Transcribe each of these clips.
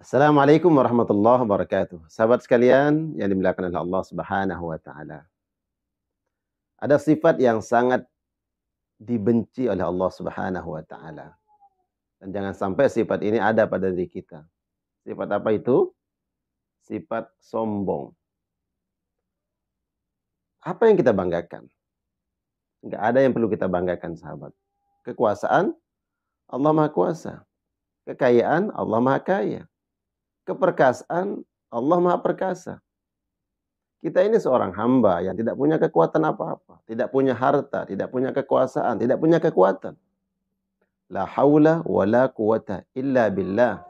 Assalamualaikum warahmatullahi wabarakatuh. Sahabat sekalian yang dimuliakan oleh Allah Subhanahu wa taala. Ada sifat yang sangat dibenci oleh Allah Subhanahu wa taala. Dan jangan sampai sifat ini ada pada diri kita. Sifat apa itu? Sifat sombong. Apa yang kita banggakan? Enggak ada yang perlu kita banggakan, sahabat. Kekuasaan, Allah Maha Kuasa. Kekayaan, Allah Maha Kaya. Keperkasaan, Allah Maha Perkasa. Kita ini seorang hamba yang tidak punya kekuatan apa-apa, tidak punya harta, tidak punya kekuasaan, tidak punya kekuatan. La haula wa la quwata illa billah.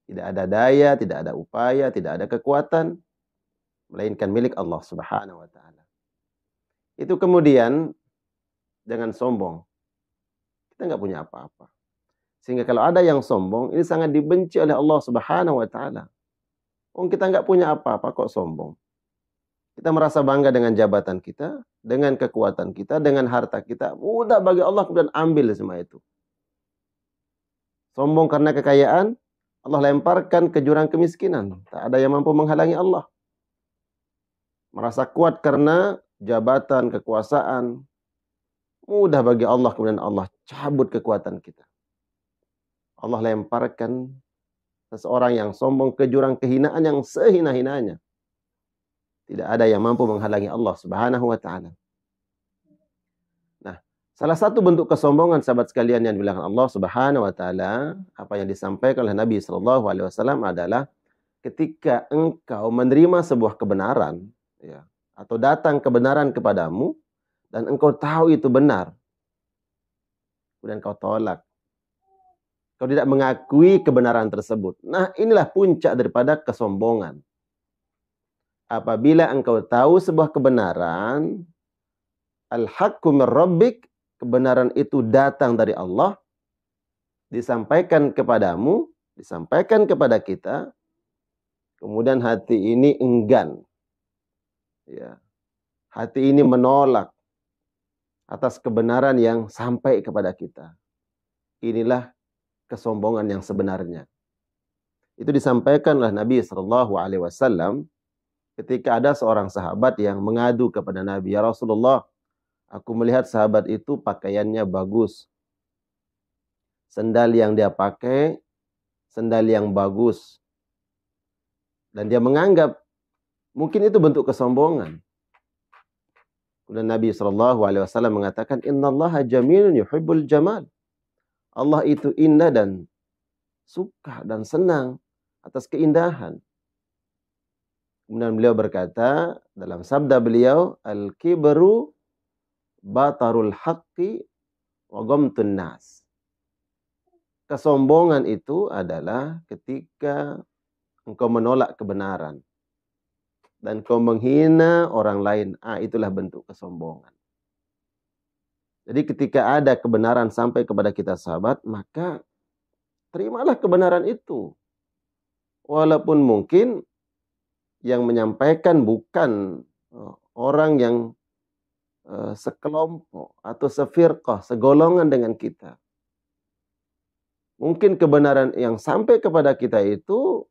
Tidak ada daya, tidak ada upaya, tidak ada kekuatan melainkan milik Allah Subhanahu wa taala. Itu kemudian jangan sombong. Kita nggak punya apa-apa. Sehingga kalau ada yang sombong, ini sangat dibenci oleh Allah Subhanahu wa taala. Oh, kita nggak punya apa-apa kok sombong. Kita merasa bangga dengan jabatan kita, dengan kekuatan kita, dengan harta kita. Mudah bagi Allah kemudian ambil semua itu. Sombong karena kekayaan, Allah lemparkan ke jurang kemiskinan. Tak ada yang mampu menghalangi Allah. Merasa kuat karena jabatan, kekuasaan. Mudah bagi Allah kemudian Allah cabut kekuatan kita. Allah lemparkan seseorang yang sombong ke jurang kehinaan yang sehina-hinanya. Tidak ada yang mampu menghalangi Allah Subhanahu wa taala. Nah, salah satu bentuk kesombongan sahabat sekalian yang dibilang Allah Subhanahu wa taala, apa yang disampaikan oleh Nabi sallallahu alaihi wasallam adalah ketika engkau menerima sebuah kebenaran, ya, atau datang kebenaran kepadamu dan engkau tahu itu benar, kemudian kau tolak. Kau tidak mengakui kebenaran tersebut. Nah, inilah puncak daripada kesombongan. Apabila engkau tahu sebuah kebenaran, al-haqqu mir rabbik, kebenaran itu datang dari Allah, disampaikan kepadamu, disampaikan kepada kita, kemudian hati ini enggan. Ya. Hati ini menolak atas kebenaran yang sampai kepada kita. Inilah kesombongan yang sebenarnya. Itu disampaikan oleh Nabi sallallahu alaihi wasallam ketika ada seorang sahabat yang mengadu kepada Nabi, "Ya Rasulullah, aku melihat sahabat itu pakaiannya bagus. Sendal yang dia pakai, sendal yang bagus. Dan dia menganggap mungkin itu bentuk kesombongan." Kemudian Nabi SAW mengatakan, "Innallaha jamilun yuhibbul jamal." Allah itu indah dan suka dan senang atas keindahan. Kemudian beliau berkata dalam sabda beliau, "Al-kibru batarul haqqi wa ghamtun nas." Kesombongan itu adalah ketika engkau menolak kebenaran dan kau menghina orang lain. Itulah bentuk kesombongan. Jadi ketika ada kebenaran sampai kepada kita sahabat, maka terimalah kebenaran itu. Walaupun mungkin yang menyampaikan bukan orang yang sekelompok atau sefirqah, segolongan dengan kita. Mungkin kebenaran yang sampai kepada kita itu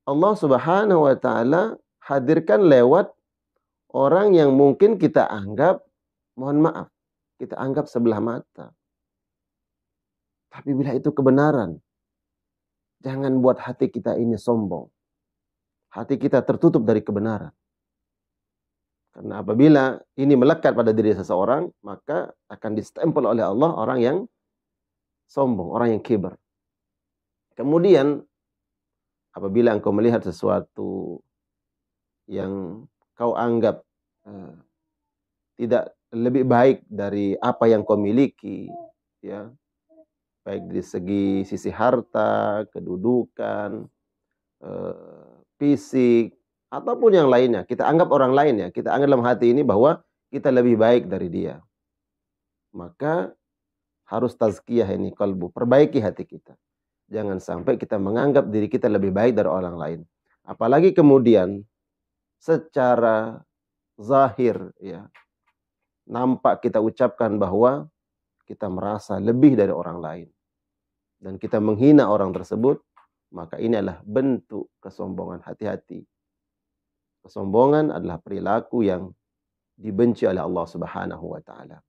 Allah Subhanahu wa taala hadirkan lewat orang yang mungkin kita anggap, mohon maaf, kita anggap sebelah mata. Tapi bila itu kebenaran, jangan buat hati kita ini sombong. Hati kita tertutup dari kebenaran. Karena apabila ini melekat pada diri seseorang, maka akan distempel oleh Allah orang yang sombong, orang yang kibar. Kemudian, apabila engkau melihat sesuatu yang kau anggap tidak lebih baik dari apa yang kau miliki, ya, baik dari sisi harta, kedudukan, fisik, ataupun yang lainnya. Kita anggap orang lain, ya. Kita anggap dalam hati ini bahwa kita lebih baik dari dia. Maka harus tazkiyah ini kalbu. Perbaiki hati kita. Jangan sampai kita menganggap diri kita lebih baik dari orang lain. Apalagi kemudian secara zahir, ya, nampak kita ucapkan bahwa kita merasa lebih dari orang lain. Dan kita menghina orang tersebut. maka ini adalah bentuk kesombongan. Hati-hati. Kesombongan adalah perilaku yang dibenci oleh Allah Subhanahu wa taala.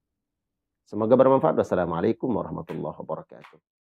Semoga bermanfaat. Wassalamualaikum warahmatullahi wabarakatuh.